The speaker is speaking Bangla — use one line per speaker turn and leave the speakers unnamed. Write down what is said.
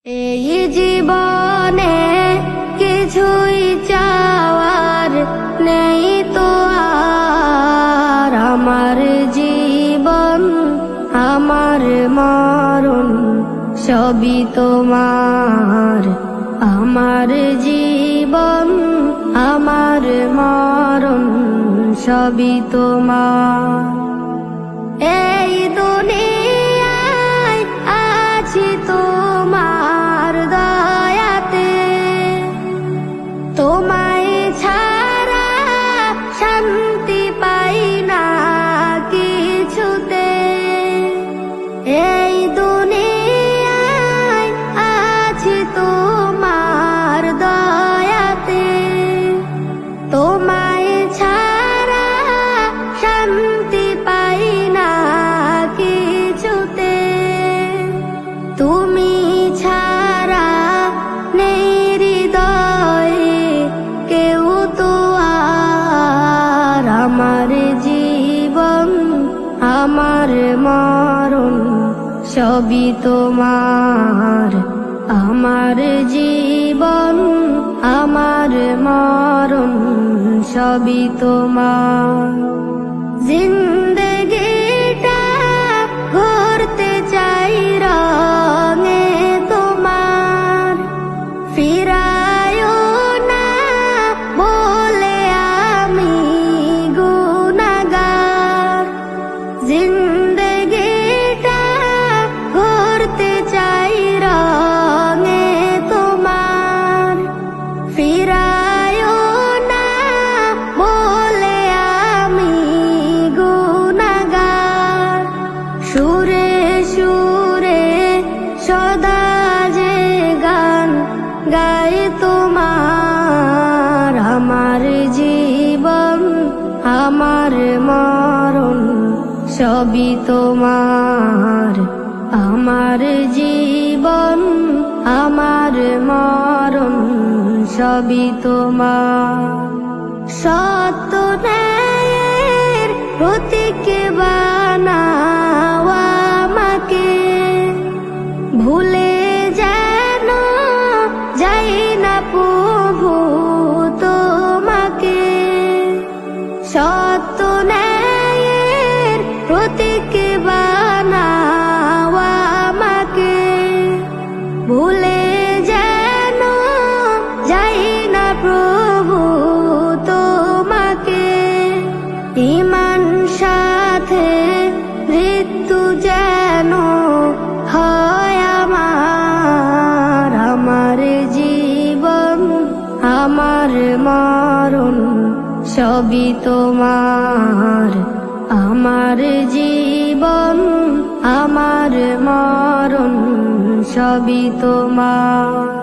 এই জীবনে কিছুই চাওয়ার নেই তো আর, আমার জীবন আমার মরণ সবই তোমার। আমার জীবন আমার মরণ সবই তোমার। এই দুনিয়ায় আছি তোমার দয়াতে, তোমায় ছাড়া শান্তি পাই না কিছুতে। এই দুনিয়ায় আছি তোমার দয়াতে, তোমায় ছাড়া শান্তি পাই না কিছুতে। তুমি ছাড়া নেই হৃদয়ে কেউ তো আর, আমার জীবন আমার মরণ সবই তোমার। আমার জীবন আমার মরণ সবই তোমার। জিন্দেগিটা ঘুরতে চাই রঙে তোমার, ফিরায়ও না বলে আমি গুনাহগার। জিন্দেগিটা ঘুরতে চাই রঙে তোমার, ফিরায়ও না বলে আমি গুনাহগার। সুরে সুরে সদা যে গান গাই তোমার। আমার জীবন আমার মরণ সবই তোমার। আমার জীবন আমার মরণ সবই তোমার। সত্য ন্যায়ের প্রতীক বানাও আমাকে, ভুলে যেন যাই না প্রভু তোমাকে। সত্য ন্যায়ের প্রতীক বানাও আমাকে, ভুলে যেন যাই না প্রভু তোমাকে। ঈমান সাথে মৃত্যু যেন হয় আমার। আমার জীবন আমার মরণ সবই তোমার। আমার জীবন আমার মরণ সবই তোমার।